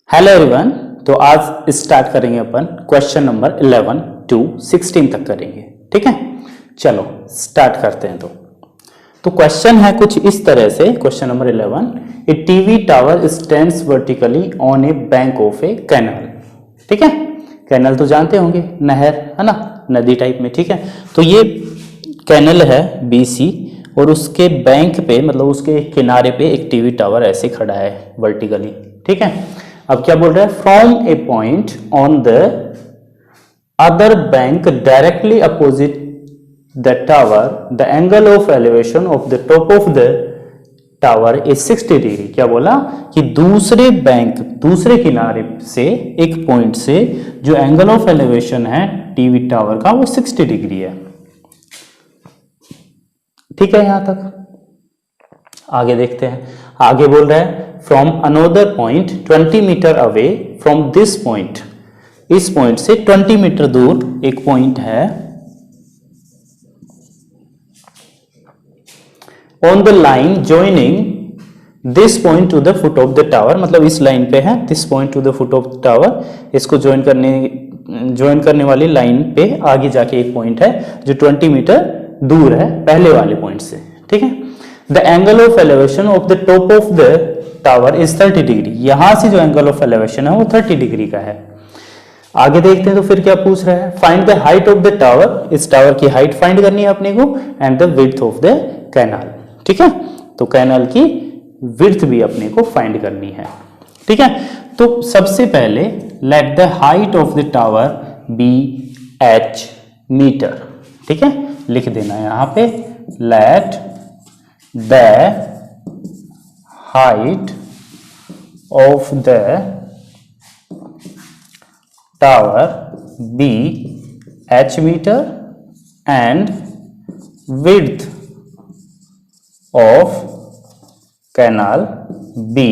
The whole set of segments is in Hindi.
Hello everyone. तो आज स्टार्ट करेंगे अपन क्वेश्चन नंबर 11 टू 16 तक करेंगे। ठीक है, चलो स्टार्ट करते हैं। तो क्वेश्चन है कुछ इस तरह से। Question number 11, a TV tower stands vertically on a bank of a canal. ठीक है, कैनल तो जानते होंगे, नहर है ना, नदी टाइप में। ठीक है, तो ये कैनल है BC और उसके बैंक पे मतलब उसके किनारे पे एक टीवी टावर ऐसे खड़ा है वर्टिकली। ठीक है, अब क्या बोल रहा है, from A point on the other bank directly opposite the tower the angle of elevation of the top of the tower is 60 degree. क्या बोला कि दूसरे बैंक दूसरे किनारे से एक पॉइंट से जो एंगल ऑफ एलिवेशन है टीवी टावर का वो 60 डिग्री है। ठीक है, यहां तक आगे देखते हैं। आगे बोल रहा है from another point 20 metre away from this point, इस पॉइंट से 20 मीटर दूर एक पॉइंट है। On the line joining this point to the foot of the tower, मतलब इस लाइन पे है, this point to the foot of the tower, इसको ज्वाइन करने वाली लाइन पे आगे जाके एक पॉइंट है जो 20 मीटर दूर है पहले वाले पॉइंट से। ठीक है, the angle of elevation of the top of the tower is 30 degree. यहां से जो एंगल ऑफ एलिवेशन है वो 30 डिग्री का है। आगे देखते हैं तो फिर क्या पूछ रहा है, find the height of the tower, इस टावर की हाइट फाइंड करनी है अपने को, and the width of the canal. ठीक है, तो कैनाल की विड्थ भी अपने को फाइंड करनी है। ठीक है, तो सबसे पहले let the height of the tower be h metre. ठीक है, लिख देना यहां पे, let the height of the tower be h meter and width of canal be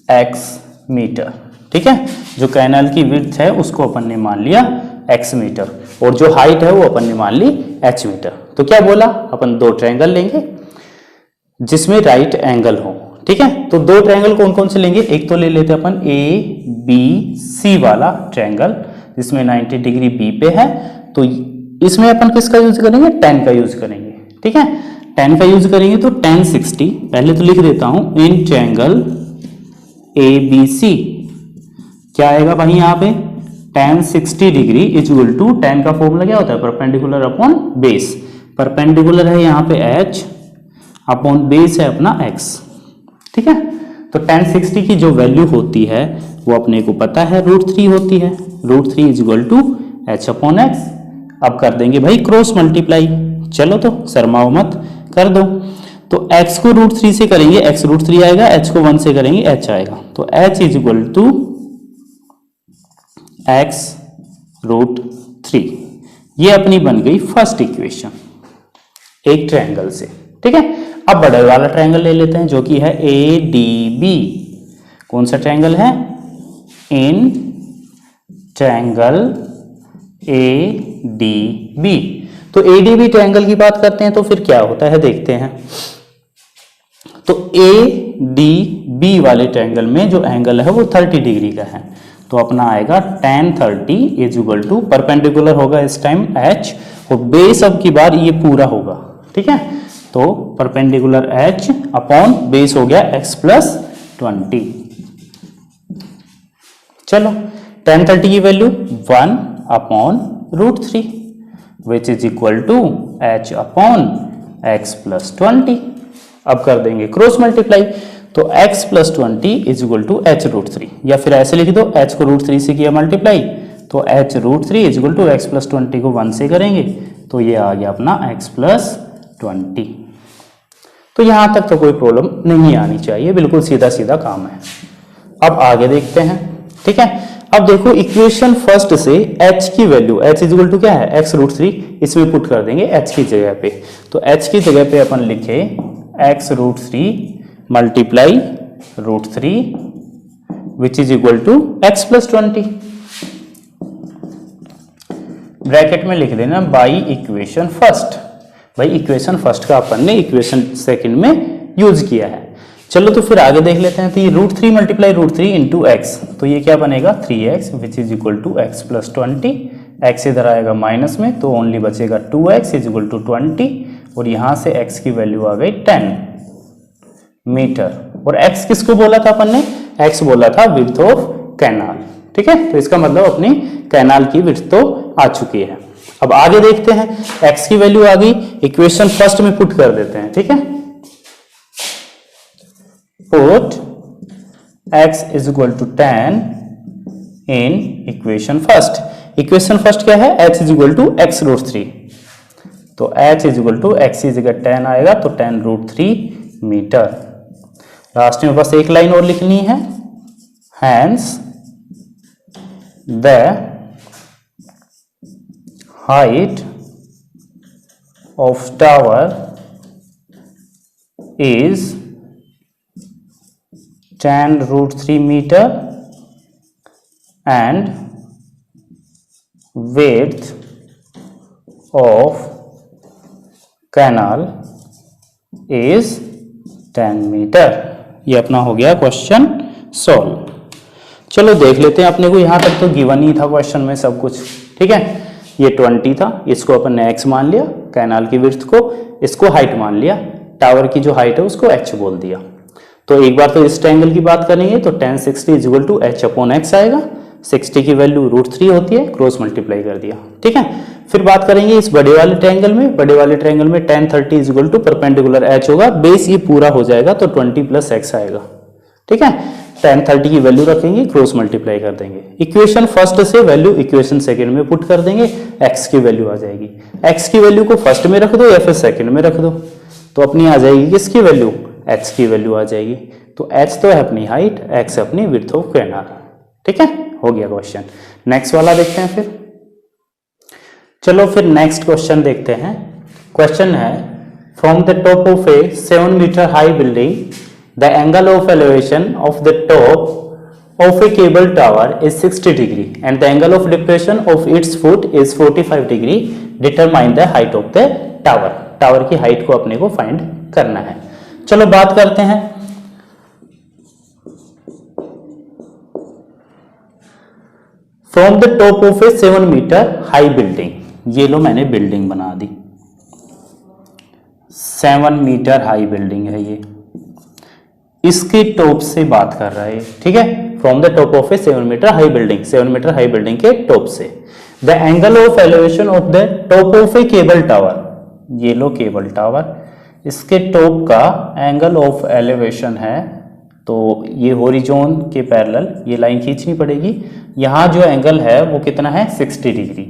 x metre. ठीक है, जो कैनाल की विड्थ है उसको अपन ने मान लिया x मीटर और जो हाइट है वो अपन ने मान ली h मीटर। तो क्या बोला, अपन दो ट्रायंगल लेंगे जिसमें राइट एंगल हो। ठीक है, तो दो ट्रायंगल कौन कौन से लेंगे, एक तो ले लेते हैं अपन ABC वाला ट्रायंगल जिसमें 90 डिग्री B पे है। तो इसमें अपन किसका यूज करेंगे, tan का यूज करेंगे। ठीक है, tan का यूज करेंगे तो tan 60, पहले तो लिख देता हूं, इन ट्रायंगल ABC क्या आएगा भाई यहाँ पे, tan 60 degree is equal to, tan का फॉर्मूला क्या होता है, परपेंडिकुलर अपॉन बेस। परपेंडिकुलर है यहाँ पे h अपॉन बेस है अपना x। ठीक है, तो tan 60 की जो वैल्यू होती है वो अपने को पता है √3 होती है। √3 is equal to h upon x। अब कर देंगे भाई क्रॉस मल्टीप्लाई, चलो तो शर्माओ मत, कर दो। तो x को √3 से करेंगे x √3 आएगा, h को 1 से करेंगे h आएगा। तो h is equal to x √3। ये अपनी बन गई फर्स्ट इक्वेशन एक ट्रायंगल से। ठीक है, अब बड़े वाला ट्रायंगल ले लेते हैं जो कि है ADB। कौन सा ट्रायंगल है, इन ट्रायंगल ADB। तो ADB ट्रायंगल की बात करते हैं तो फिर क्या होता है देखते हैं। तो ADB वाले ट्रायंगल में जो एंगल है वो 30 डिग्री का है। तो अपना आएगा tan 30 is equal to, perpendicular होगा इस टाइम h और बेस अब की बार ये पूरा होगा। ठीक है, तो परपेंडिकुलर h अपॉन बेस हो गया x प्लस 20। चलो tan 30 की value 1 upon √3 which is equal to h upon x plus 20। अब कर देंगे क्रॉस मल्टीप्लाई, तो x plus 20 is equal to h √3, या फिर ऐसे लिख दो, h को √3 से किया मल्टीप्लाई तो h √3 is equal to x plus 20 को 1 से करेंगे तो ये आ गया अपना x प्लस 20। तो यहां तक तो कोई प्रॉब्लम नहीं आनी चाहिए, बिल्कुल सीधा सीधा काम है। अब आगे देखते हैं। ठीक है, अब देखो इक्वेशन फर्स्ट से h की value, h is equal to क्या है, x √3, इसमें पुट कर देंगे h की जगह पे। तो h की जगह पे अपन लिखे x √3 multiply √3 which is equal to x plus 20। Bracket में लिख देना बाई इक्वेशन फर्स्ट। भाई इक्वेशन फर्स्ट का अपन ने इक्वेशन सेकंड में यूज किया है। चलो तो फिर आगे देख लेते हैं। तो ये √3 मल्टीप्लाई √3 इंटू एक्स, तो ये क्या बनेगा 3x which is equal to x plus 20। X इधर आएगा माइनस में तो ओनली बचेगा 2x इज इक्वल टू 20 और यहाँ से x की वैल्यू आ गई 10 मीटर। और x किसको बोला था अपन ने, x बोला था विड्थ ऑफ कैनाल। ठीक है, तो इसका मतलब अपनी कैनाल की विड्थ तो आ चुकी है। अब आगे देखते हैं, x की वैल्यू आ गई, इक्वेशन फर्स्ट में पुट कर देते हैं। ठीक है, put x is equal to 10 in equation first. Equation first क्या है, h is equal to x √3, तो h is equal to x की जगह 10 आएगा तो 10 √3 मीटर। लास्ट में बस एक लाइन और लिखनी है, hence the height of tower is 10 √3 metre and width of canal is 10 metre. ये अपना हो गया क्वेश्चन सॉल्व। चलो देख लेते हैं, अपने को यहां तक तो गिवन ही था क्वेश्चन में सब कुछ। ठीक है, ये 20 था, इसको अपन ने x मान लिया, कैनाल की विड्थ को, इसको हाइट मान लिया, टावर की जो हाइट है उसको h बोल दिया। तो एक बार तो इस ट्रायंगल की बात करेंगे तो tan 60 is equal to h upon x आएगा। 60 की वैल्यू √3 होती है, क्रॉस मल्टीप्लाई कर दिया। ठीक है, फिर बात करेंगे इस बड़े वाले ट्रायंगल में। बड़े वाले ट्रायंगल में tan 30 is equal to perpendicular h होगा, बेस ये पूरा हो जाएगा तो 20 प्लस x आएगा। ठीक है, tan 30 की वैल्यू रखेंगे, क्रॉस मल्टीप्लाई कर देंगे। इक्वेशन फर्स्ट से वैल्यू इक्वेशन सेकंड में पुट कर देंगे, x की वैल्यू आ जाएगी। x की वैल्यू को फर्स्ट में रख दो या फिर सेकंड में रख दो, तो अपनी आ जाएगी किसकी वैल्यू, h की वैल्यू आ जाएगी। तो h तो है अपनी हाइट, x अपनी विड्थ ऑफ कैनाल। ठीक है, हो गया क्वेश्चन। नेक्स्ट वाला देखते हैं फिर। चलो फिर नेक्स्ट क्वेश्चन देखते हैं। क्वेश्चन है, from the top of a 7 metre high building the angle of elevation of the top of a cable tower is 60 degree and the angle of depression of its foot is 45 degree. Determine the height of the tower. Tower की हाइट को अपने को फाइंड करना है। चलो बात करते हैं। From the top of a 7 metre high building, ये लो मैंने बिल्डिंग बना दी, 7 मीटर हाई बिल्डिंग है ये, इसके टॉप से बात कर रहा है। ठीक है, from the top of a 7 metre high building, 7 metre high building के टॉप से। The angle of elevation of the top of a cable tower, ये लो केबल टावर, इसके टॉप का एंगल ऑफ एलिवेशन है, तो ये हॉरिजॉन के पैरेलल ये लाइन खींचनी पड़ेगी। यहाँ जो एंगल है वो कितना है 60 डिग्री,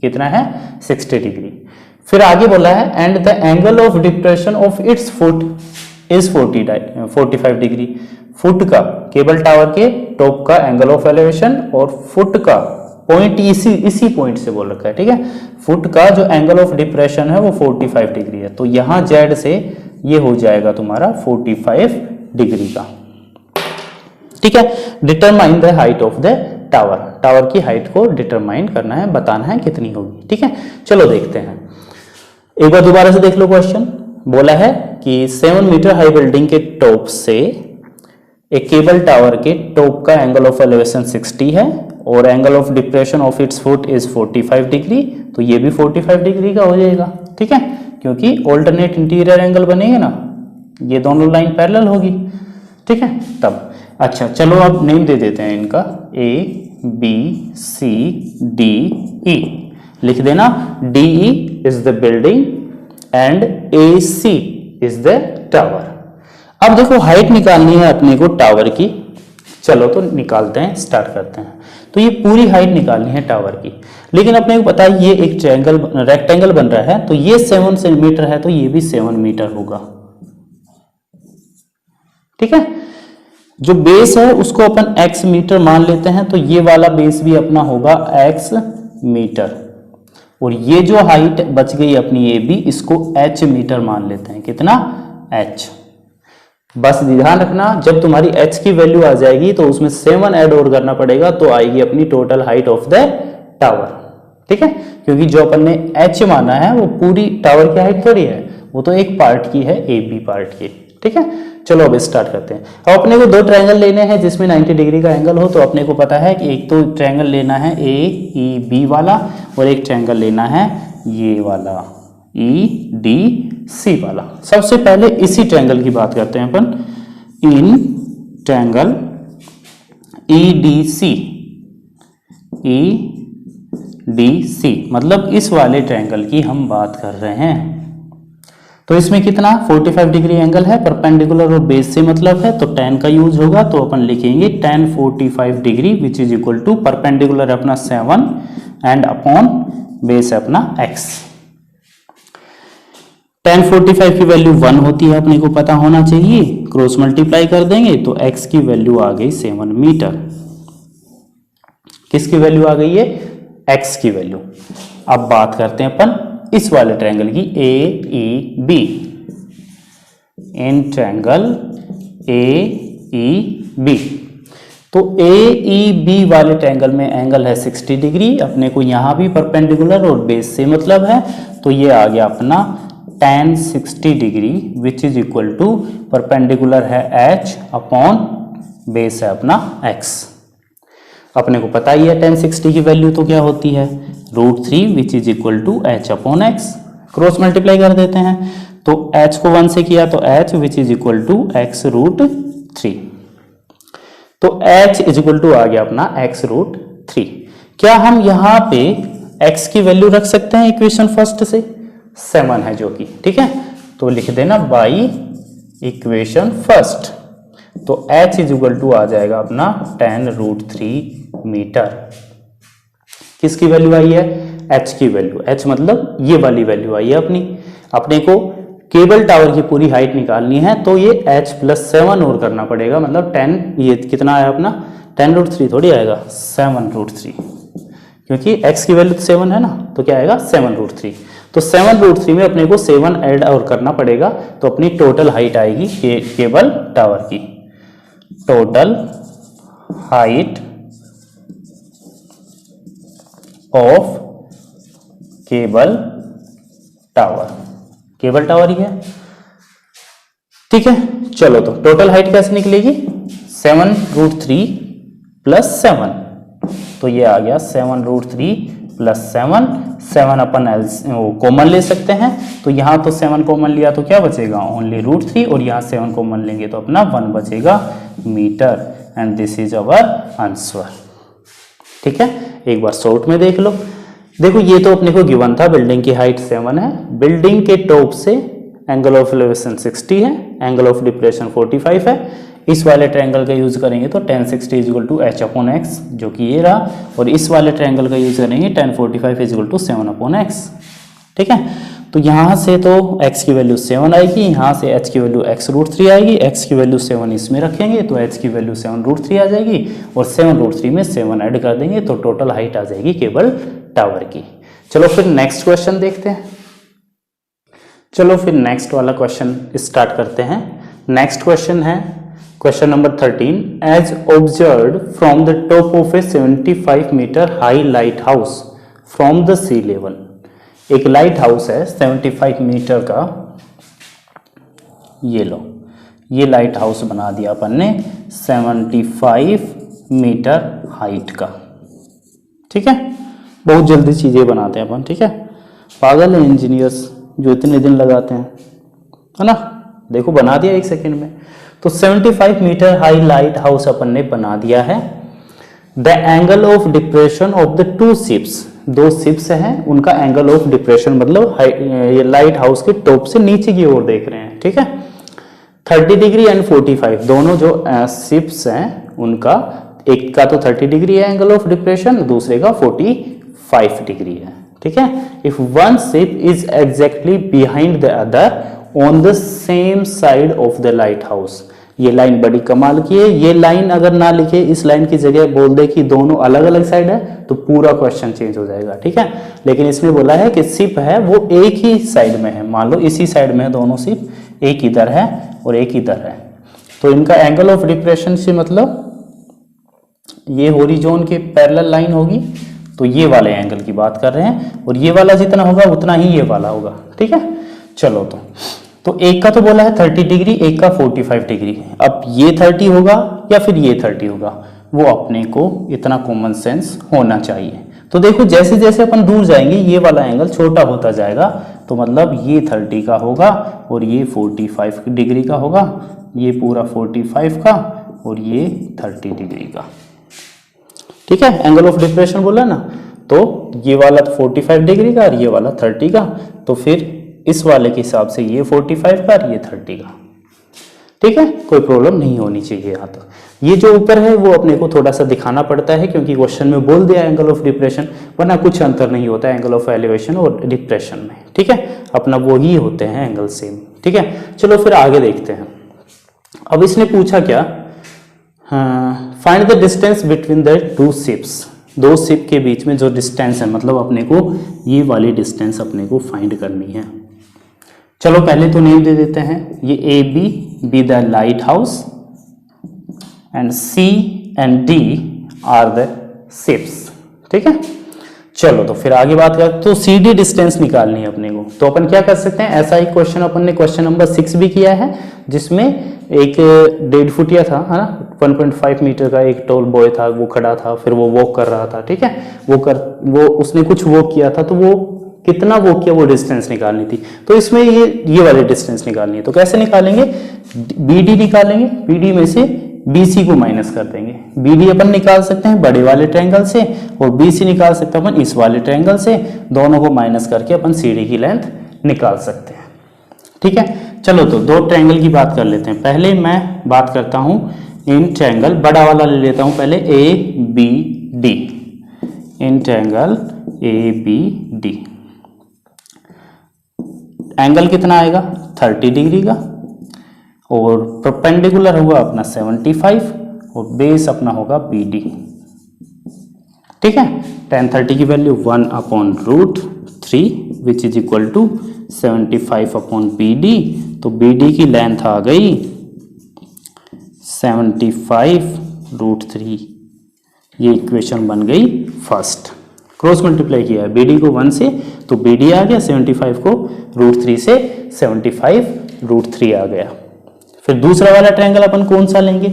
कितना है 60 डिग्री। फिर आगे बोला है and the angle of depression of its foot is 45 degree. Foot का, केबल टावर के टॉप का एंगल ऑफ एलिवेशन और फुट का पॉइंट इसी पॉइंट से बोल रखा है। ठीक है, फुट का जो एंगल ऑफ डिप्रेशन है वो 45 डिग्री है, तो यहाँ जेड से ये हो जाएगा तुम्हारा 45 डिग्री का। ठीक है, determine the height of the tower, tower की हाइट को डिटरमाइन करना है, बताना है कितनी होगी। ठीक है, चलो देखते हैं, एक बार दोबारा से देख लो क्वेश्चन। बोला है कि 7 मीटर हाई बिल्डिंग के टॉप से एक केबल टावर के टॉप का एंगल ऑफ एलिवेशन 60 है और angle of depression of its foot is 45 degree, तो ये भी 45 डिग्री का हो जाएगा। ठीक है, क्योंकि ऑल्टरनेट इंटीरियर एंगल बनेंगे ना, ये दोनों लाइन पैरेलल होगी। ठीक है, तब अच्छा चलो अब नेम दे देते हैं इनका, ABCDE लिख देना। DE is the building and AC is the tower. अब देखो हाइट निकालनी है अपने को टावर की, चलो तो निकालते हैं, स्टार्ट करते हैं। तो ये पूरी हाइट निकालनी है टावर की, लेकिन अपने को पता है ये एक ट्रायंगल रेक्टेंगल बन रहा है, तो ये 7 सेंटीमीटर है तो ये भी 7 मीटर होगा। ठीक है, जो बेस है उसको अपन x मीटर मान लेते हैं, तो ये वाला बेस भी अपना होगा x मीटर, और ये जो हाइट बच गई अपनी AB, इसको h मीटर मान लेते हैं। कितना h, बस ध्यान रखना जब तुम्हारी h की वैल्यू आ जाएगी तो उसमें 7 ऐड और करना पड़ेगा, तो आएगी अपनी total height of the tower. ठीक है, क्योंकि जो अपन ने h माना है वो पूरी टावर की हाइट थोड़ी है, वो तो एक पार्ट की है, AB पार्ट की। ठीक है, चलो अब स्टार्ट करते हैं। अब अपने को दो ट्रायंगल लेने हैं जिसमें 90 डिग्री का एंगल हो। तो अपने को पता है कि एक तो ट्रायंगल लेना है AEB वाला और एक ट्रायंगल लेना है ये वाला EDC वाला। सबसे पहले इसी ट्रायंगल की बात करते हैं अपन। इन ट्रायंगल EDC मतलब इस वाले ट्रायंगल की हम बात कर रहे हैं। तो इसमें कितना 45 डिग्री एंगल है, परपेंडिकुलर और बेस से मतलब है तो tan का यूज होगा। तो अपन लिखेंगे tan 45 degree which is equal to perpendicular अपना 7 एंड अपॉन बेस है अपना x। tan 45 की वैल्यू 1 होती है, अपने को पता होना चाहिए। क्रॉस मल्टीप्लाई कर देंगे तो x की वैल्यू आ गई 7 मीटर। किसकी वैल्यू आ गई है? x की वैल्यू। अब बात करते हैं अपन इस वाले ट्रायंगल की AEB। इन ट्रायंगल AEB तो AEB वाले ट्रायंगल में एंगल है 60 डिग्री। अपने को यहां भी परपेंडिकुलर और बेस से मतलब है तो ये आ गया अपना tan 60 degree which is equal to perpendicular है h अपॉन बेस है अपना x। अपने को पता ही है tan 60 की वैल्यू तो क्या होती है √3 which is equal to h upon x। Cross multiply कर देते हैं तो h को 1 से किया तो h which is equal to x √3। तो h इज इक्वल टू आ गया अपना x √3। क्या हम यहाँ पे x की वैल्यू रख सकते हैं इक्वेशन फर्स्ट से? 7 है जो कि ठीक है, तो लिख देना बाई इक्वेशन फर्स्ट। तो h इज इक्वल टू आ जाएगा अपना tan √3 मीटर। किसकी वैल्यू आई है? h की वैल्यू। h मतलब ये वाली वैल्यू आई है अपनी। अपने को केबल टावर की पूरी हाइट निकालनी है तो ये h + 7 और करना पड़ेगा। मतलब 10 ये कितना आया अपना tan √3 थोड़ी आएगा 7 √3, क्योंकि x की वैल्यू 7 है ना तो क्या आएगा 7 √3। तो 7 √3 में अपने को 7 ऐड और करना पड़ेगा तो अपनी टोटल हाइट आएगी केबल टावर की। Total height of cable tower, cable tower ही है ठीक है। चलो तो टोटल हाइट कैसे निकलेगी 7 √3 + 7। तो ये आ गया 7 √3 + 7। 7 अपन कॉमन ले सकते हैं तो यहाँ तो 7 कॉमन लिया तो क्या बचेगा ओनली √3 और यहाँ 7 कॉमन लेंगे तो अपना 1 बचेगा metre. And this is our answer. ठीक है, एक बार शॉर्ट में देख लो। देखो ये तो अपने को गिवन था बिल्डिंग की हाइट 7 है, बिल्डिंग के टॉप से एंगल ऑफ एलिवेशन 60 है, एंगल ऑफ डिप्रेशन 45 है। इस वाले ट्रायंगल का यूज करेंगे तो tan 60 = h अपॉन x जो कि ये रहा, और इस वाले ट्रायंगल का यूज करेंगे tan 45 = 7 अपॉन x। ठीक है, तो यहाँ से तो x की वैल्यू 7 आएगी, यहाँ से h की वैल्यू x √3 आएगी, x की वैल्यू 7 इसमें रखेंगे तो h की वैल्यू 7 √3 आ जाएगी, और 7 √3 में 7 ऐड कर देंगे तो टोटल हाइट आ जाएगी केबल टावर की। चलो फिर नेक्स्ट क्वेश्चन देखते हैं। चलो फिर नेक्स्ट वाला क्वेश्चन स्टार्ट करते हैं। नेक्स्ट क्वेश्चन है question number 13। As observed from the top of a 75 metre high lighthouse from the sea level. एक लाइट हाउस है 75 मीटर का, ये लो, ये लाइट हाउस बना दिया अपन ने 75 मीटर हाइट का। ठीक है, बहुत जल्दी चीजें बनाते हैं अपन। ठीक है, पागल है इंजीनियर्स जो इतने दिन लगाते हैं, है ना। देखो बना दिया 1 सेकेंड में। तो 75 मीटर हाई लाइट हाउस अपन ने बना दिया है। The angle of depression of the 2 ships, 2 ships हैं, उनका एंगल ऑफ डिप्रेशन मतलब ये लाइट हाउस के टॉप से नीचे की ओर देख रहे हैं। ठीक है, 30 डिग्री एंड 45, दोनों जो शिप्स हैं उनका एक का तो 30 डिग्री है एंगल ऑफ डिप्रेशन, दूसरे का 45 डिग्री है। ठीक है, if one ship is exactly behind the other on the same side of the light house. ये लाइन बड़ी कमाल की है। ये लाइन अगर ना लिखे, इस लाइन की जगह बोल दे कि दोनों अलग अलग साइड है तो पूरा क्वेश्चन चेंज हो जाएगा। ठीक है, लेकिन इसने बोला है कि शिप है वो एक ही साइड में है। मान लो इसी साइड में है दोनों शिप, एक इधर है और एक इधर है, तो इनका एंगल ऑफ डिप्रेशन से मतलब ये हॉरिजॉन के पैरेलल लाइन होगी, तो ये वाले एंगल की बात कर रहे हैं, और ये वाला जितना होगा उतना ही ये वाला होगा। ठीक है, चलो तो तो एक का तो बोला है 30 डिग्री, एक का 45 डिग्री। अब ये 30 होगा या फिर ये 30 होगा, वो अपने को इतना कॉमन सेंस होना चाहिए। तो देखो जैसे जैसे अपन दूर जाएंगे ये वाला एंगल छोटा होता जाएगा, तो मतलब ये 30 का होगा और ये 45 डिग्री का होगा, ये पूरा 45 का और ये 30 डिग्री का। ठीक है, एंगल ऑफ डिप्रेशन बोला ना, तो ये वाला 45 डिग्री का और ये वाला 30 का, तो फिर इस वाले के हिसाब से ये 45 का और ये 30 का। ठीक है, कोई प्रॉब्लम नहीं होनी चाहिए यहाँ तक। ये जो ऊपर है वो अपने को थोड़ा सा दिखाना पड़ता है क्योंकि क्वेश्चन में बोल दिया एंगल ऑफ डिप्रेशन, वरना कुछ अंतर नहीं होता है एंगल ऑफ एलिवेशन और डिप्रेशन में। ठीक है, अपना वो ही होते हैं एंगल सेम। ठीक है, चलो फिर आगे देखते हैं। अब इसने पूछा क्या, find the distance between the two ships. दो शिप के बीच में जो डिस्टेंस है, मतलब अपने को ये वाली डिस्टेंस अपने को फाइंड करनी है। चलो पहले तो नेम दे देते हैं, ये A B the lighthouse and C and D are the ships. ठीक है, चलो तो फिर आगे बात करते, तो सी डी डिस्टेंस निकालनी है अपने को। तो अपन क्या कर सकते हैं, ऐसा ही क्वेश्चन अपन ने क्वेश्चन नंबर 6 भी किया है, जिसमें एक 1.5 फुटिया था, है ना, 1.5 मीटर का एक टॉल बॉय था, वो खड़ा था, फिर वो वॉक कर रहा था। ठीक है, वो उसने कुछ वॉक किया था, तो वो कितना वॉक किया वो डिस्टेंस निकालनी थी। तो इसमें ये वाली डिस्टेंस निकालनी है। तो कैसे निकालेंगे, बी डी निकालेंगे, बी डी में से बी सी को माइनस कर देंगे। बी डी अपन निकाल सकते हैं बड़े वाले ट्रायंगल से और बी सी निकाल सकते हैं अपन इस वाले ट्रायंगल से, दोनों को माइनस करके अपन सी डी की लेंथ निकाल सकते हैं। ठीक है, चलो तो दो ट्रायंगल की बात कर लेते हैं। पहले मैं बात करता हूं इन ट्रायंगल, बड़ा वाला ले लेता हूं पहले, A B D, in triangle A B D angle कितना आएगा 30 डिग्री का, और परपेंडिकुलर होगा अपना 75 और बेस अपना होगा बी डी। ठीक है, tan 30 की value 1/√3 which is equal to 75/BD। तो BD की लेंथ आ गई 75√3। ये इक्वेशन बन गई फर्स्ट। क्रॉस मल्टीप्लाई किया है BD को 1 से, तो BD आ गया, 75 को √3 से 75√3 आ गया। फिर दूसरा वाला ट्रायंगल अपन कौन सा लेंगे,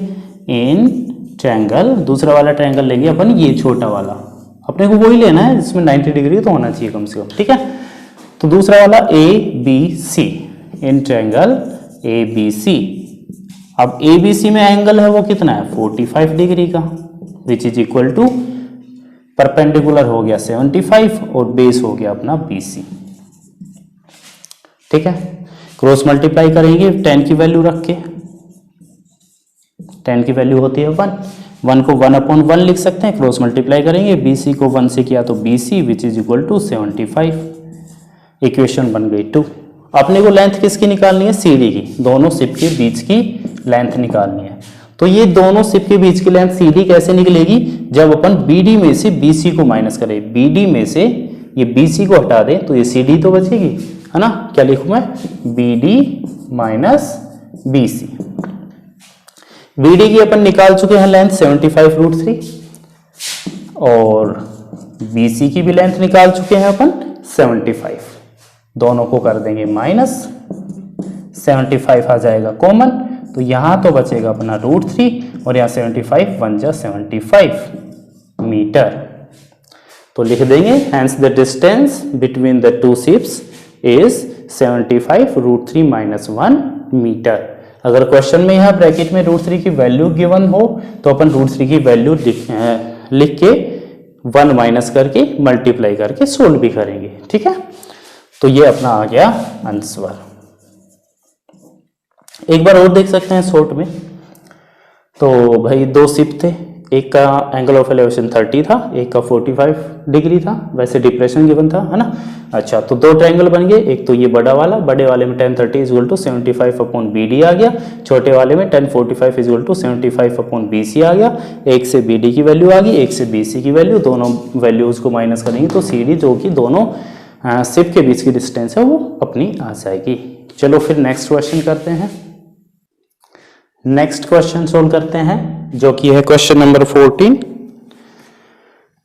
इन ट्रायंगल, दूसरा वाला ट्रायंगल लेंगे अपन ये छोटा वाला, अपने को वही लेना है जिसमें 90 डिग्री तो होना चाहिए कम से कम। ठीक है, तो दूसरा वाला ABC, इन ट्रायंगल ABC। अब ABC में एंगल है वो कितना है 45 डिग्री का, which is equal to perpendicular हो गया 75 और बेस हो गया अपना BC। ठीक है, क्रॉस मल्टीप्लाई करेंगे 10 की वैल्यू रख के, 10 की वैल्यू होती है 1 को 1/1 लिख सकते हैं, क्रॉस मल्टीप्लाई करेंगे, BC को 1 से किया तो BC which is equal to 75। Equation बन गई 2। अपने को लेंथ किसकी निकालनी है, CD की, दोनों शिप के बीच की लेंथ निकालनी है। तो ये दोनों शिप के बीच की लेंथ CD कैसे निकलेगी, जब अपन BD में से BC को माइनस करें, BD में से ये BC को हटा दें तो ये CD तो बचेगी, है ना। क्या लिखूं मैं, BD माइनस BC। BD की अपन निकाल चुके हैं लेंथ 75√3 और BC की भी लेंथ निकाल चुके हैं अपन 75। दोनों को कर देंगे माइनस, 75 आ जाएगा कॉमन, तो यहां तो बचेगा अपना √3 और यहाँ 75 1 जा 75 मीटर। तो लिख देंगे hence the distance between the two ships is 75√3 - 1 metre. अगर क्वेश्चन में यहाँ ब्रैकेट में √3 की वैल्यू गिवन हो तो अपन √3 की वैल्यू लिख के 1 माइनस करके मल्टीप्लाई करके सोल्व भी करेंगे। ठीक है, तो ये अपना आ गया आंसर। एक बार और देख सकते हैं शॉर्ट में। तो भाई दो शिप थे, एक का एंगल ऑफ एलिवेशन 30 था, एक का 45 डिग्री था, वैसे डिप्रेशन गिवन था, है ना। अच्छा, तो दो ट्रायंगल बन गए, एक तो ये बड़ा वाला, बड़े वाले में tan 30 = 75/BD आ गया, छोटे वाले में tan 45 = 75/BC आ गया। एक से BD की वैल्यू आ गई, एक से BC की वैल्यू, दोनों वैल्यूज को माइनस करेंगे तो CD जो कि दोनों शिप के बीच की डिस्टेंस है वो अपनी आ जाएगी। चलो फिर नेक्स्ट क्वेश्चन करते हैं। नेक्स्ट क्वेश्चन सोल्व करते हैं जो कि है question number 14।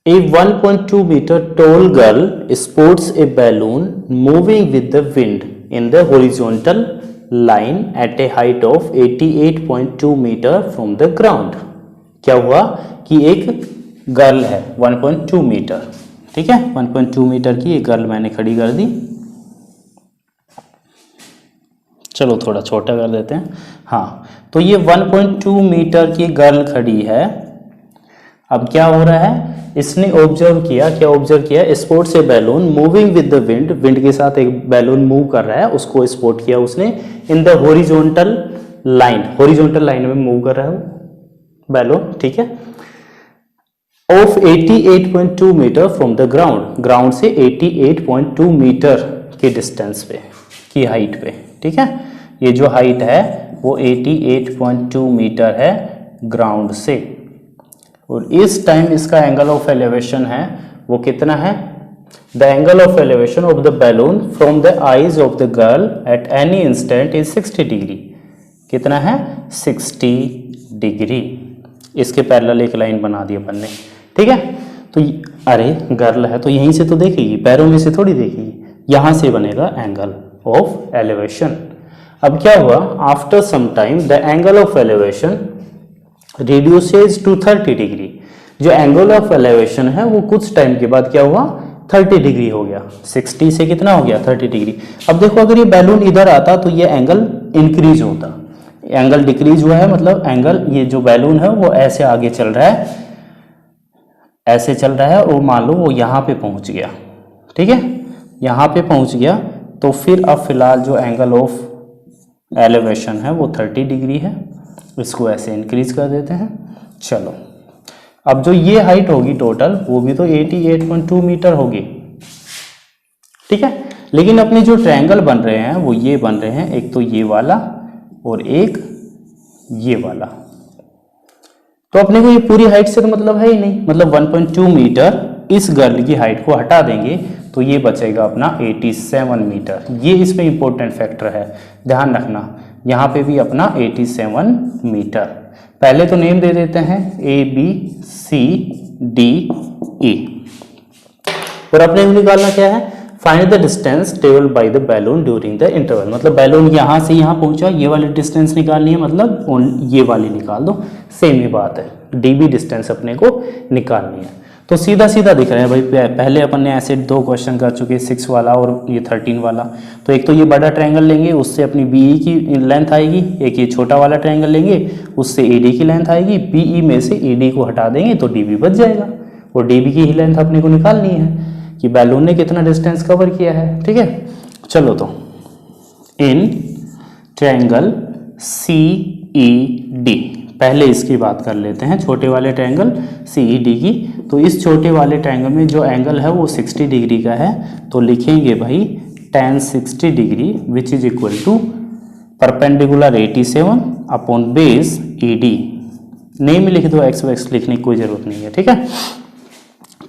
A 1.2 meter tall girl sports a balloon moving with the wind in the horizontal line at a height of 88.2 metre from the ground. क्या हुआ कि एक गर्ल है 1.2 मीटर, ठीक है, 1.2 मीटर की एक गर्ल मैंने खड़ी कर दी। चलो थोड़ा छोटा कर देते हैं। हाँ, तो ये 1.2 मीटर की गर्ल खड़ी है। अब क्या हो रहा है, इसने ऑब्जर्व किया, क्या ऑब्जर्व किया, स्पॉट से balloon moving with the wind, wind के साथ एक बैलून मूव कर रहा है, उसको स्पॉट किया उसने in the horizontal line, horizontal line में मूव कर रहा है वो बैलून, ठीक है, of 88.2 metre from the ground, ground से 88.2 मीटर के डिस्टेंस पे, की हाइट पे, ठीक है। ये जो हाइट है वो 88.2 मीटर है ग्राउंड से, और इस टाइम इसका एंगल ऑफ एलिवेशन है वो कितना है, the angle of elevation of the balloon from the eyes of the girl at any instant is 60 degree. कितना है, 60 डिग्री। इसके पैरेलल एक लाइन बना दी अपन ने, ठीक है। तो अरे गर्ल है तो यहीं से तो देखेगी, पैरों में से थोड़ी देखेगी, यहां से बनेगा एंगल ऑफ एलिवेशन। अब क्या हुआ, after some time the angle of elevation reduces to 30 degree. जो एंगल ऑफ एलिवेशन है वो कुछ टाइम के बाद क्या हुआ, 30 डिग्री हो गया, 60 से कितना हो गया, 30 डिग्री। अब देखो अगर ये बैलून इधर आता तो ये एंगल इंक्रीज होता, एंगल डिक्रीज हुआ है, मतलब एंगल, ये जो बैलून है वो ऐसे आगे चल रहा है, ऐसे चल रहा है, और मान लो वो यहाँ पे पहुंच गया, ठीक है, यहाँ पे पहुंच गया, तो फिर अब फिलहाल जो एंगल ऑफ एलिवेशन है वो 30 डिग्री है, इसको ऐसे इंक्रीज कर देते हैं। चलो अब जो ये हाइट होगी टोटल वो भी तो 88.2 मीटर होगी, ठीक है। लेकिन अपने जो ट्रायंगल बन रहे हैं वो ये बन रहे हैं, एक तो ये वाला और एक ये वाला। तो अपने को ये पूरी हाइट से तो मतलब है ही नहीं, मतलब 1.2 मीटर इस गर्ल की हाइट को हटा देंगे तो ये बचेगा अपना 87 मीटर। ये इसमें इंपॉर्टेंट फैक्टर है, ध्यान रखना, यहाँ पे भी अपना 87 मीटर। पहले तो नेम दे देते हैं A B C D E, और अपने को निकालना क्या है, find the distance travelled by the balloon during the interval. मतलब बैलून यहाँ से यहाँ पहुंचा, ये वाली डिस्टेंस निकालनी है, मतलब ये वाली निकाल दो, सेम ही बात है, dB डिस्टेंस अपने को निकालनी है। तो सीधा सीधा दिख रहा है भाई, पहले अपन ने ऐसे दो क्वेश्चन कर चुके, 6 वाला और ये 13 वाला। तो एक तो ये बड़ा ट्रायंगल लेंगे, उससे अपनी BE की लेंथ आएगी, एक ये छोटा वाला ट्रायंगल लेंगे, उससे AD की लेंथ आएगी, BE में से AD को हटा देंगे तो DB बच जाएगा, और DB की ही लेंथ अपने को निकालनी है कि बैलून ने कितना डिस्टेंस कवर किया है, ठीक है। चलो तो इन ट्रायंगल CED, पहले इसकी बात कर लेते हैं, छोटे वाले ट्रायंगल CED की। तो इस छोटे वाले ट्रायंगल में जो एंगल है वो 60 डिग्री का है, तो लिखेंगे भाई tan 60 degree which is equal to perpendicular 87 upon base ED। नहीं में लिख दो, x लिखने की कोई जरूरत नहीं है, ठीक है।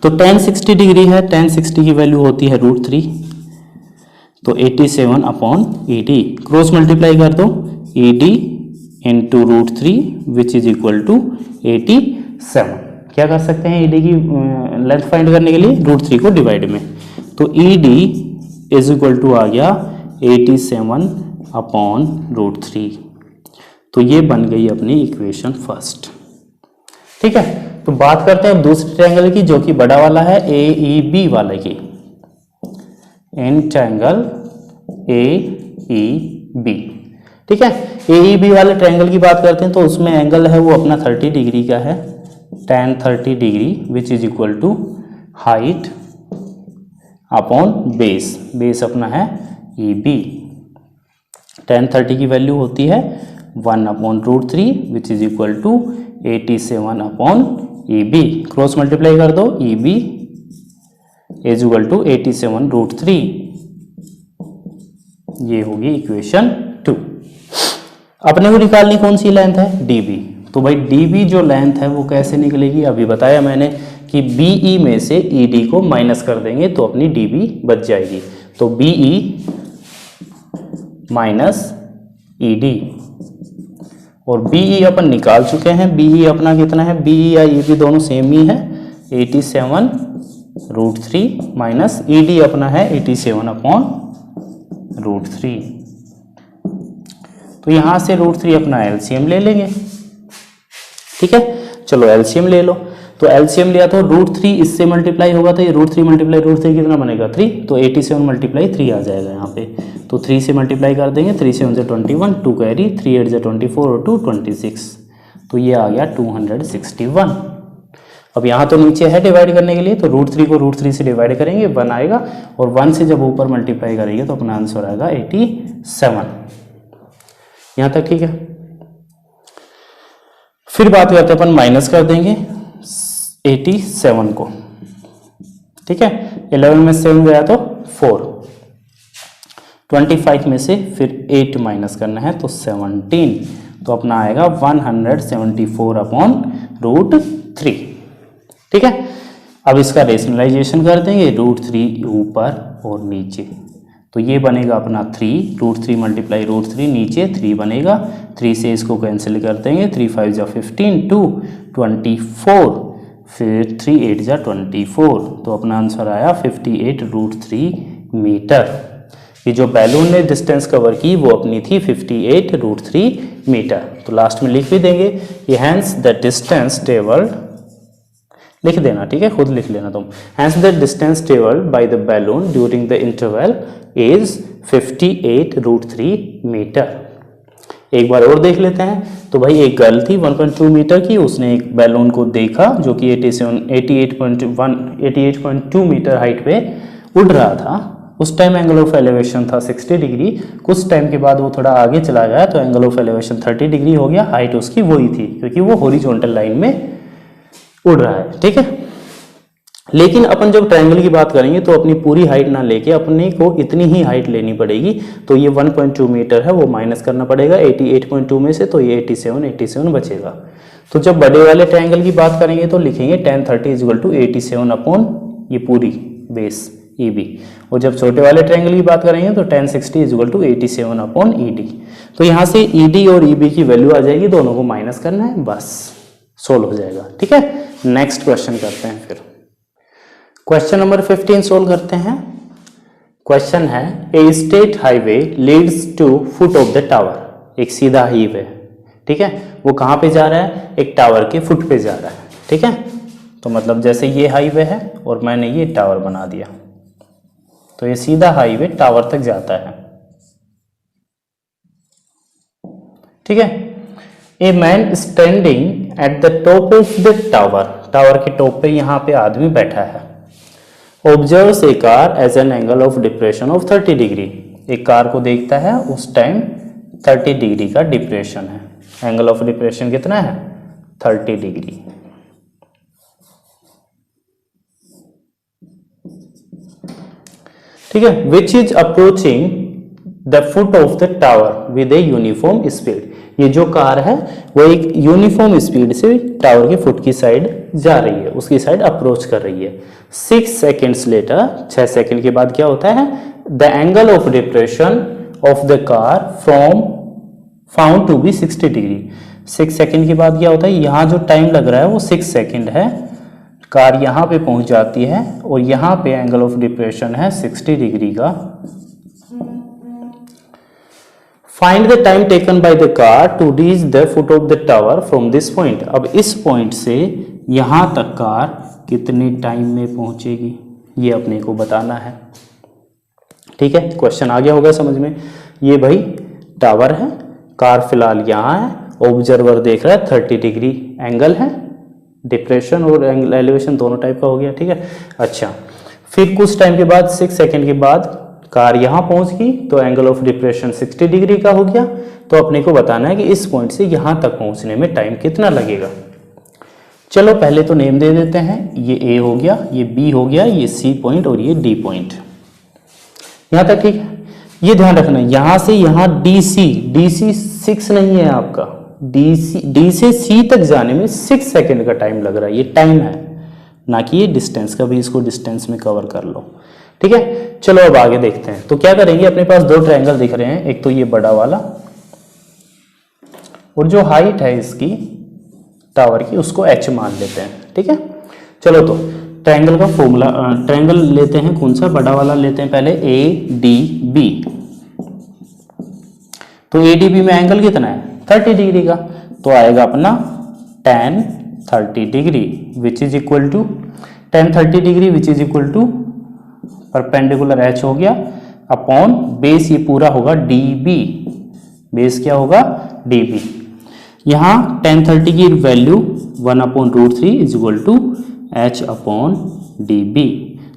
तो tan 60 डिग्री है, tan 60 की वैल्यू होती है √3, तो 87 अपॉन ED, क्रॉस मल्टीप्लाई कर दो, ED into √3 which is equal to 87। क्या कर सकते हैं, ED की लेंथ फाइंड करने के लिए √3 को डिवाइड में, तो ED इज इक्वल टू आ गया 87 अपॉन √3। तो ये बन गई अपनी इक्वेशन फर्स्ट, ठीक है। तो बात करते हैं दूसरे ट्रायंगल की, जो कि बड़ा वाला है AEB वाले की। इन ट्रायंगल AEB, ठीक है, AEB वाले ट्रायंगल की बात करते हैं, तो उसमें एंगल है वो अपना 30 डिग्री का है, tan 30 degree which is equal to height upon base, base अपना है EB। tan 30 की वैल्यू होती है 1 upon √3 which is equal to 87 upon EB, cross multiply कर दो, EB इज इक्वल टू 87 √3, ये होगी इक्वेशन 2। अपने को निकालनी कौन सी लेंथ है, DB। तो भाई DB जो लेंथ है वो कैसे निकलेगी, अभी बताया मैंने कि BE में से ED को माइनस कर देंगे तो अपनी DB बच जाएगी। तो BE माइनस ED, और BE अपन निकाल चुके हैं, BE अपना कितना है, BE या EB दोनों सेम ही है, 87 √3 माइनस ED अपना है 87 अपॉन √3। तो यहाँ से √3 अपना एलसीएम ले लेंगे। ठीक है, चलो एलसीएम ले लो। तो एलसीएम लिया तो √3 इससे मल्टीप्लाई होगा तो ये √3 मल्टीप्लाई √3 कितना बनेगा 3, तो 87 मल्टीप्लाई 3 आ जाएगा यहाँ पे। तो 3 से मल्टीप्लाई कर देंगे, 3 से 21, 2 कैरी, 3 8 जा 24 और 2 26, तो ये आ गया 261। अब यहाँ तो नीचे है डिवाइड करने के लिए, तो √3 को √3 से डिवाइड करेंगे 1 आएगा, और 1 से जब ऊपर मल्टीप्लाई करेंगे तो अपना आंसर आएगा 87। यहाँ तक ठीक है। फिर बात करते हैं अपन माइनस कर देंगे 87 को। ठीक है, 11 में 7 गया तो 4, 25 में से फिर 8 माइनस करना है तो 17, तो अपना आएगा 174/√3। ठीक है, अब इसका रेशनलाइजेशन कर देंगे, √3 ऊपर और नीचे, तो ये बनेगा अपना 3, √3 मल्टीप्लाई √3, नीचे 3 बनेगा, 3 से इसको कैंसिल कर देंगे, 3 5 जा 15, 2 24, फिर 3 8 जा 24, तो अपना आंसर आया 58√3 मीटर। ये जो बैलून ने डिस्टेंस कवर की वो अपनी थी 58√3 मीटर। तो लास्ट में लिख भी देंगे ये हैंस द डिस्टेंस ट्रेवल्ड, लिख देना, ठीक है, खुद लिख लेना तुम। Hence the distance travelled by the balloon during the interval is 58√3 metre. एक बार और देख लेते हैं। तो भाई एक गर्ल थी 1.2 मीटर की, उसने एक बैलून को देखा जो कि 88.2 मीटर हाइट पे उड़ रहा था। उस टाइम एंगल ऑफ एलिवेशन था 60 डिग्री। कुछ टाइम के बाद वो थोड़ा आगे चला गया तो एंगल ऑफ एलिवेशन 30 डिग्री हो गया। हाइट उसकी वही थी क्योंकि वो हॉरिजॉन्टल लाइन में उड़ रहा है। ठीक है, लेकिन अपन जब ट्रायंगल की बात करेंगे तो अपनी पूरी हाइट ना लेके अपने को इतनी ही हाइट लेनी पड़ेगी। तो ये 1.2 मीटर है वो माइनस करना पड़ेगा 88.2 में से, तो ये 87 बचेगा। तो जब बड़े वाले ट्रायंगल की बात करेंगे तो लिखेंगे tan 30 = 87 अपॉन ये पूरी बेस EB, और जब छोटे वाले ट्रायंगल की बात करेंगे तो tan 60 = 87 अपॉन ED। तो यहाँ से ED और EB की वैल्यू आ जाएगी, दोनों को माइनस करना है, बस सोल्व हो जाएगा। ठीक है, नेक्स्ट क्वेश्चन करते हैं। फिर क्वेश्चन नंबर 15 सोल्व करते हैं। क्वेश्चन है a state highway leads to foot of the tower. एक सीधा हाईवे, ठीक है, वो कहाँ पे जा रहा है, एक टावर के फुट पे जा रहा है। ठीक है, तो मतलब जैसे ये हाईवे है और मैंने ये टावर बना दिया, तो ये सीधा हाईवे टावर तक जाता है। ठीक है, a man standing at the top of the tower, tower के टॉप पे यहाँ पे आदमी बैठा है। Observes a car as an angle of depression of 30 degree. एक कार को देखता है, उस टाइम 30 डिग्री का डिप्रेशन है। एंगल ऑफ डिप्रेशन कितना है, 30 डिग्री। ठीक है, which is approaching the foot of the tower with a uniform speed. ये जो कार है वो एक यूनिफॉर्म स्पीड से टावर के फुट की साइड जा रही है, उसकी साइड अप्रोच कर रही है। 6 सेकेंड्स लेटर, 6 सेकेंड के बाद क्या होता है, the angle of depression of the car from found to be 60 degree. 6 second के बाद क्या होता है, यहाँ जो टाइम लग रहा है वो 6 सेकेंड है। कार यहाँ पे पहुंच जाती है और यहाँ पे एंगल ऑफ डिप्रेशन है 60 डिग्री का। Find the time taken by the car to reach the foot of the tower from this point. अब इस पॉइंट से यहां तक कार कितने टाइम में पहुंचेगी ये अपने को बताना है। ठीक है, क्वेश्चन आ गया होगा समझ में। ये भाई टावर है, कार फिलहाल यहाँ है, ऑब्जर्वर देख रहा है 30 डिग्री एंगल है, डिप्रेशन और एलिवेशन दोनों टाइप का हो गया। ठीक है, अच्छा, फिर कुछ टाइम के बाद 6 सेकेंड के बाद कार यहाँ पहुंच गई तो एंगल ऑफ डिप्रेशन 60 डिग्री का हो गया। तो अपने को बताना है कि इस पॉइंट से यहाँ तक पहुंचने में टाइम कितना लगेगा। चलो पहले तो नेम दे देते हैं, ये A हो गया, ये B हो गया, ये C पॉइंट और ये D पॉइंट। यहाँ तक ठीक है। ये ध्यान रखना, यहाँ से यहाँ DC 6 नहीं है आपका, D से C तक जाने में 6 सेकेंड का टाइम लग रहा है। ये टाइम है ना कि ये डिस्टेंस का, भी इसको डिस्टेंस में कवर कर लो। ठीक है, चलो अब आगे देखते हैं। तो क्या करेंगे, अपने पास 2 ट्रायंगल दिख रहे हैं, एक तो ये बड़ा वाला और जो हाइट है इसकी टावर की उसको h मान लेते हैं। ठीक है, चलो तो ट्रायंगल का फॉर्मूला, ट्रायंगल लेते हैं, कौन सा, बड़ा वाला लेते हैं पहले, ADB। तो ADB में एंगल कितना है 30 डिग्री का, तो आएगा अपना tan 30 degree which is equal to tan 30 degree which is equal to perpendicular H हो गया अपॉन बेस, ये पूरा होगा DB, बेस क्या होगा DB। यहाँ tan 30 की value 1/√3 is equal to H upon DB,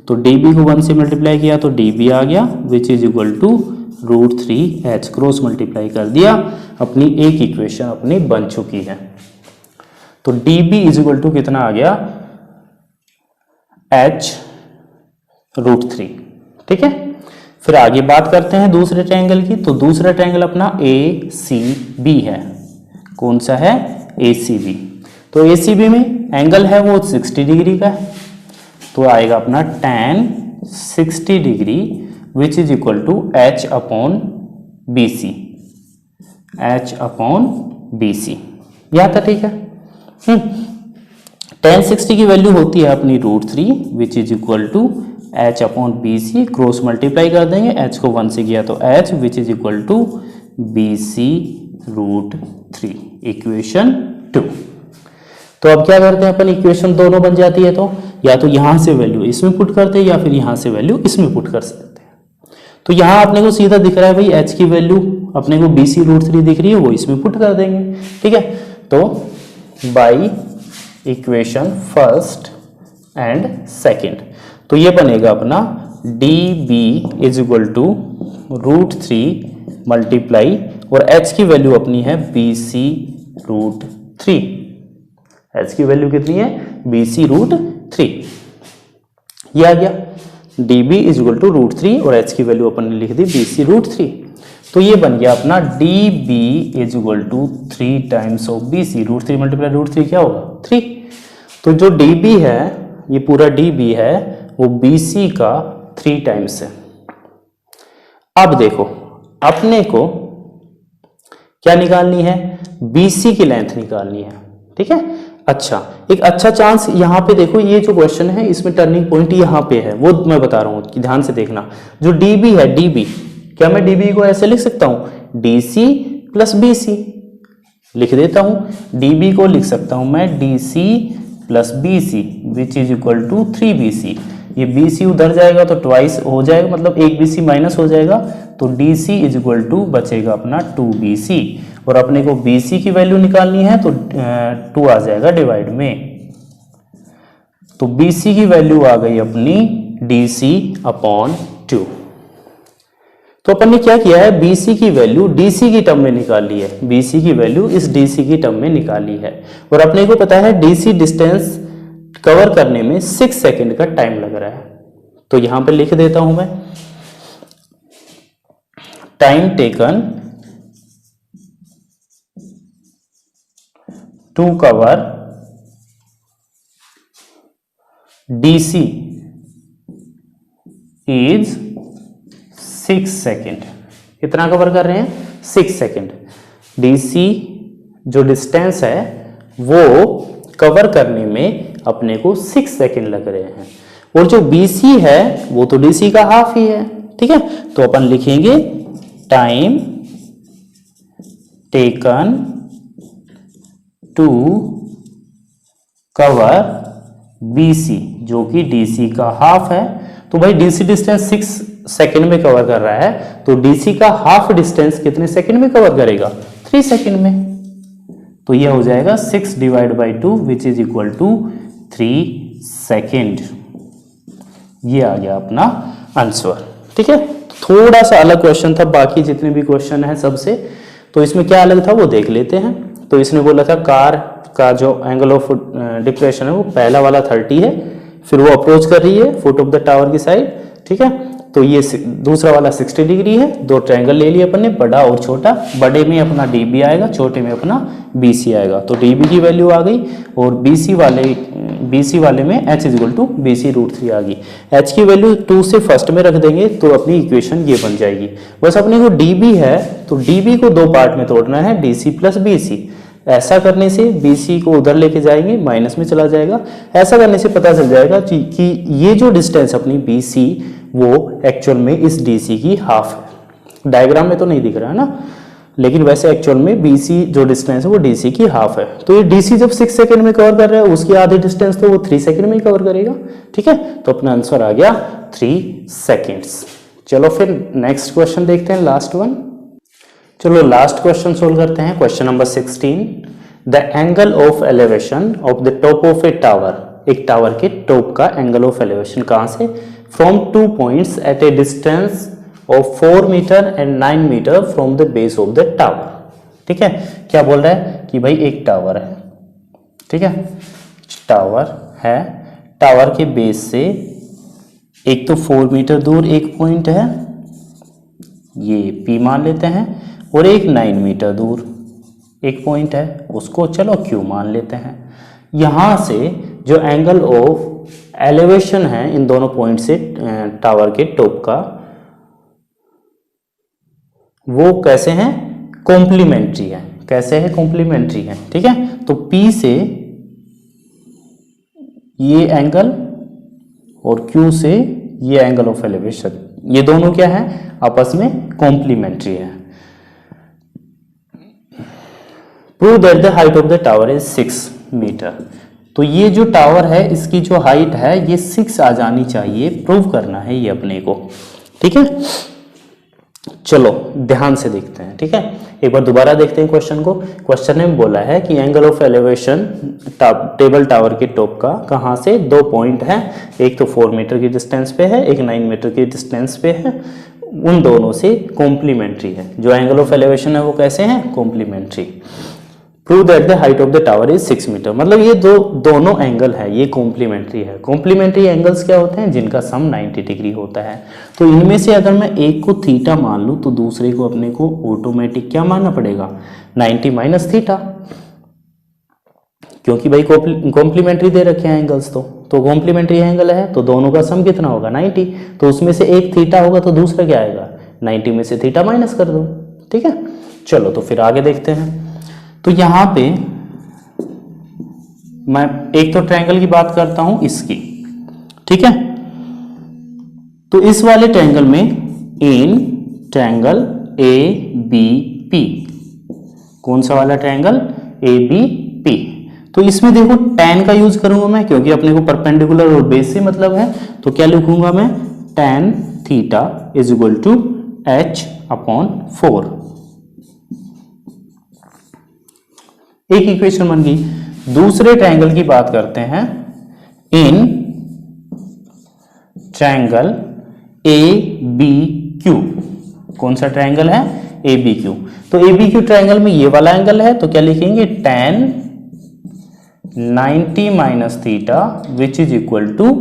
तो DB को 1 से मल्टीप्लाई किया तो DB आ गया which is equal to √3H, cross multiply कर दिया, अपनी एक इक्वेशन अपनी बन चुकी है। तो DB इज इक्वल टू कितना आ गया H √3, ठीक है। फिर आगे बात करते हैं दूसरे ट्रायंगल की, तो दूसरा ट्रायंगल अपना ACB है, कौन सा है ACB। तो ACB में एंगल है वो 60 डिग्री का है, तो आएगा अपना tan 60 degree which is equal to H upon BC, H upon BC, यह था ठीक है। tan 60 की वैल्यू होती है अपनी √3 which is equal to H upon BC, cross multiply कर देंगे, H को 1 से किया तो H which is equal to BC √3, equation 2। तो अब क्या करते हैं अपन, इक्वेशन दोनों बन जाती है तो या तो यहां से वैल्यू इसमें पुट करते हैं या फिर यहां से वैल्यू इसमें पुट कर सकते हैं। तो यहां अपने को सीधा दिख रहा है भाई H की वैल्यू अपने को BC √3 दिख रही है, वो इसमें पुट कर देंगे, ठीक है। तो by equation first and second, तो ये बनेगा अपना DB is equal to √3 multiply, और H की वैल्यू अपनी है BC √3, H की वैल्यू कितनी है BC √3, ये आ गया DB इज इक्वल टू √3 और H की वैल्यू अपन ने लिख दी BC √3। तो ये बन गया अपना DB is equal to 3 times of BC, √3 multiply √3 क्या होगा 3। तो जो DB है, ये पूरा DB है, वो BC का 3 टाइम्स है। अब देखो अपने को क्या निकालनी है, BC की लेंथ निकालनी है, ठीक है। अच्छा, एक अच्छा चांस यहाँ पे देखो, ये जो क्वेश्चन है इसमें टर्निंग पॉइंट यहाँ पे है, वो मैं बता रहा हूँ कि ध्यान से देखना। जो DB है, DB क्या मैं DB को ऐसे लिख सकता हूँ DC प्लस BC, लिख देता हूँ। DB को लिख सकता हूँ मैं DC plus BC which is equal to 3BC, ये BC उधर जाएगा तो ट्वाइस हो जाएगा, मतलब एक BC माइनस हो जाएगा, तो DC इज इक्वल टू बचेगा अपना 2BC, और अपने को BC की वैल्यू निकालनी है तो 2 आ जाएगा डिवाइड में, तो BC की वैल्यू आ गई अपनी DC अपॉन 2। तो अपन ने क्या किया है, BC की वैल्यू DC की टर्म में निकाली है, BC की वैल्यू इस DC की टर्म में निकाली है, और अपने को पता है DC डिस्टेंस कवर करने में 6 सेकंड का टाइम लग रहा है। तो यहां पे लिख देता हूं मैं, time taken to cover DC is 6 second. कितना कवर कर रहे हैं 6 सेकेंड। DC जो डिस्टेंस है वो कवर करने में अपने को 6 सेकेंड लग रहे हैं, और जो BC है वो तो DC का हाफ ही है, ठीक है। तो अपन लिखेंगे time taken to cover BC जो कि DC का हाफ है। तो भाई DC डिस्टेंस 6 सेकेंड में कवर कर रहा है, तो DC का हाफ डिस्टेंस कितने सेकेंड में कवर करेगा 3 सेकेंड में। तो ये हो जाएगा 6 divide by 2 which is equal to 3 second. ये आ गया अपना आंसर, ठीक है। थोड़ा सा अलग क्वेश्चन था, बाकी जितने भी क्वेश्चन है सबसे, तो इसमें क्या अलग था वो देख लेते हैं। तो इसने बोला था कार का जो एंगल ऑफ डिप्रेशन है वो पहला वाला 30 है, फिर वो अप्रोच कर रही है फुट ऑफ द टावर की साइड, ठीक है। तो ये दूसरा वाला 60 डिग्री है। दो ट्रायंगल ले लिए अपन ने, बड़ा और छोटा। बड़े में अपना DB आएगा, छोटे में अपना BC आएगा। तो DB की वैल्यू आ गई, और BC वाले में H is equal to BC √3 आ गई। H की वैल्यू 2 से फर्स्ट में रख देंगे तो अपनी इक्वेशन ये बन जाएगी। बस अपने को DB है तो DB को 2 पार्ट में तोड़ना है, DC प्लस BC। ऐसा करने से BC को उधर लेके जाएंगे, माइनस में चला जाएगा। ऐसा करने से पता चल जाएगा कि ये जो डिस्टेंस अपनी BC वो एक्चुअल में इस DC की हाफ है। डायग्राम में तो नहीं दिख रहा है ना, लेकिन वैसे एक्चुअल में BC जो डिस्टेंस है वो DC की हाफ है। तो ये DC जब 6 सेकंड में कवर कर रहा है, उसकी आधी डिस्टेंस तो वो 3 सेकंड में ही कवर करेगा। ठीक है, तो अपना आंसर आ गया 3 सेकंड्स। चलो फिर नेक्स्ट क्वेश्चन देखते हैं, लास्ट वन। चलो लास्ट क्वेश्चन सोल्व करते हैं। Question number 16, the angle of elevation of the top of a tower, एक टावर के टॉप का एंगल ऑफ एलिवेशन कहां से, from 2 points at a distance of 4 metre and 9 metre from the base of the tower. ठीक है, क्या बोल रहा है कि भाई एक टावर है, ठीक है, टावर है, टावर के बेस से एक तो 4 मीटर दूर एक पॉइंट है, ये P मान लेते हैं, और एक 9 मीटर दूर एक पॉइंट है, उसको चलो Q मान लेते हैं। यहां से जो एंगल ऑफ एलिवेशन है इन दोनों पॉइंट से टावर के टॉप का, वो कैसे हैं, कॉम्प्लीमेंट्री है। कैसे है, कॉम्प्लीमेंट्री है। ठीक है, तो P से ये एंगल और Q से ये एंगल ऑफ एलिवेशन, ये दोनों क्या है, आपस में कॉम्प्लीमेंट्री है। Prove that the height of the tower is 6 metre. तो ये जो टावर है इसकी जो हाइट है ये 6 आ जानी चाहिए, प्रूव करना है ये अपने को। ठीक है, चलो ध्यान से देखते हैं। ठीक है, एक बार दोबारा देखते हैं क्वेश्चन को। क्वेश्चन में बोला है कि angle of elevation table tower के टॉप का कहां से, 2 पॉइंट है, एक तो 4 मीटर की डिस्टेंस पे है, एक 9 मीटर की डिस्टेंस पे है, उन दोनों से कॉम्प्लीमेंट्री है। जो एंगल ऑफ एलिवेशन है वो कैसे हैं, complementary. Prove that the height of the tower is 6 metre. मतलब ये दोनों एंगल है ये कॉम्प्लीमेंट्री है। कॉम्प्लीमेंट्री एंगल्स क्या होते हैं, जिनका सम 90 डिग्री होता है। तो इनमें से अगर मैं एक को थीटा मान लूं तो दूसरे को अपने को ऑटोमेटिक क्या मानना पड़ेगा, 90 माइनस थीटा, क्योंकि भाई कॉम्प्लीमेंट्री दे रखे हैं एंगल्स। तो कॉम्प्लीमेंट्री एंगल है तो दोनों का सम कितना होगा, 90। तो उसमें से एक थीटा होगा तो दूसरा क्या आएगा, 90 में से थीटा माइनस कर दो। ठीक है, चलो तो फिर आगे देखते हैं। तो यहां पे मैं एक तो ट्रायंगल की बात करता हूं इसकी। ठीक है, तो इस वाले ट्रायंगल में इन ट्रायंगल ABP, कौन सा वाला ट्रायंगल, ABP। तो इसमें देखो tan का यूज करूंगा मैं, क्योंकि अपने को परपेंडिकुलर और बेस से मतलब है। तो क्या लिखूंगा मैं, tan theta is equal to H/4। एक इक्वेशन बन गई। दूसरे ट्रायंगल की बात करते हैं, इन ट्रायंगल ABQ। कौन सा ट्रायंगल है, ABQ। तो ABQ ट्रायंगल में ये वाला एंगल है, तो क्या लिखेंगे, tan 90 minus theta which is equal to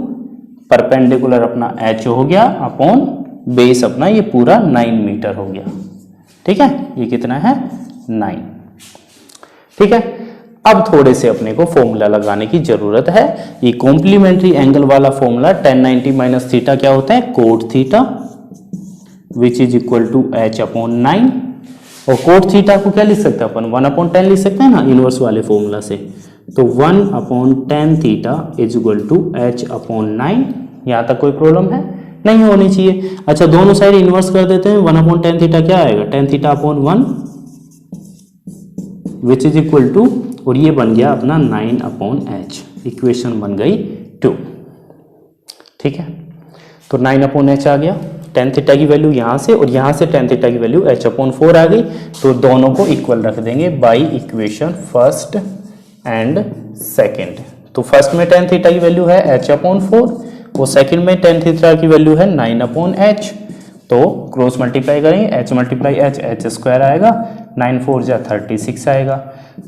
perpendicular अपना H हो गया अपॉन बेस अपना ये पूरा 9 मीटर हो गया। ठीक है, ये कितना है, 9। ठीक है, अब थोड़े से अपने को फॉर्मूला लगाने की जरूरत है। ये कॉम्प्लीमेंट्री एंगल वाला फॉर्मूला tan 90 माइनस थीटा क्या होता है, cot theta which is equal to H/9। और कोट थीटा को क्या लिख सकते हैं अपन, 1/10 लिख सकते हैं ना, इनवर्स वाले फॉर्मूला से। तो 1/10 theta is equal to H/9। यहां तक कोई प्रॉब्लम है, नहीं होनी चाहिए। अच्छा, दोनों साइड इनवर्स कर देते हैं। 1/10 थीटा क्या आएगा, tan theta upon 1 which is equal to, और ये बन गया अपना 9/H। इक्वेशन बन गई 2। ठीक है, तो 9/H आ गया। tan थीटा की वैल्यू यहाँ से और यहाँ से tan थीटा की वैल्यू H/4 आ गई। तो दोनों को इक्वल रख देंगे by equation first and second. तो फर्स्ट में tan थीटा की वैल्यू है H/4 और सेकंड में tan थीटा की वैल्यू है 9/H। तो क्रॉस मल्टीप्लाई करेंगे, H multiply H, H square आएगा, 9 4 जा 36 आएगा।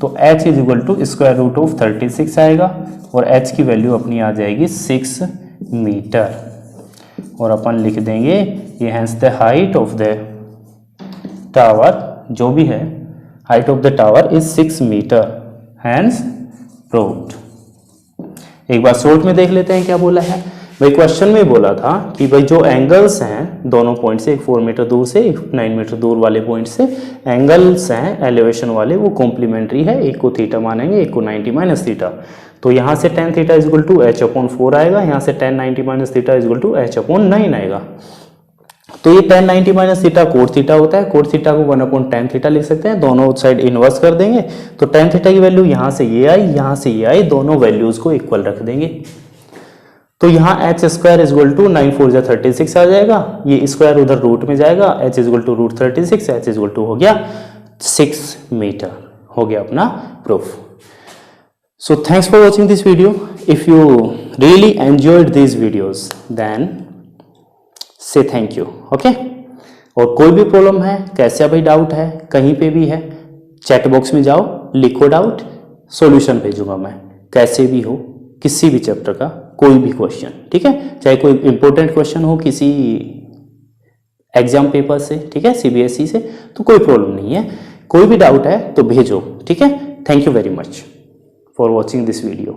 तो H is equal to square root of 36 आएगा और H की वैल्यू अपनी आ जाएगी 6 मीटर। और अपन लिख देंगे ये hence the height of the tower, जो भी है height of the tower is 6 metre, hence proved. एक बार शॉर्ट में देख लेते हैं क्या बोला है भाई। क्वेश्चन में बोला था कि भाई जो एंगल्स हैं दोनों पॉइंट से, एक 4 मीटर दूर से एक 9 मीटर दूर वाले पॉइंट से एंगल्स हैं एलिवेशन वाले, वो कॉम्प्लीमेंट्री है। एक को थीटा मानेंगे, एक को 90 माइनस थीटा। तो यहाँ से tan theta is equal to H/4 आएगा, यहाँ से tan 90 minus theta is equal to H/9 आएगा। तो ये tan 90 minus theta cot theta होता है, कोट थीटा को 1/tan थीटा लिख सकते हैं, दोनों साइड इन्वर्स कर देंगे तो tan थीटा की वैल्यू यहाँ से ये आई, यहाँ से ये आई, दोनों वैल्यूज को इक्वल रख देंगे। तो यहाँ h स्क्वायर इजल टू 9 4 जा 36 आ जाएगा, ये स्क्वायर उधर रूट में जाएगा, h equal to root 36, h equal to हो गया 6 मीटर, हो गया अपना proof. So thanks for watching this video. If you really enjoyed these videos, then say thank you. Okay? और कोई भी प्रॉब्लम है, कैसा भी डाउट है, कहीं पे भी है, चैट बॉक्स में जाओ, लिखो डाउट, सॉल्यूशन भेजूंगा मैं, कैसे भी हो, किसी भी चैप्टर का कोई भी क्वेश्चन, ठीक है, चाहे कोई इंपॉर्टेंट क्वेश्चन हो किसी एग्जाम पेपर से, ठीक है, CBSE से, तो कोई प्रॉब्लम नहीं है, कोई भी डाउट है तो भेजो, ठीक है। Thank you very much for watching this video.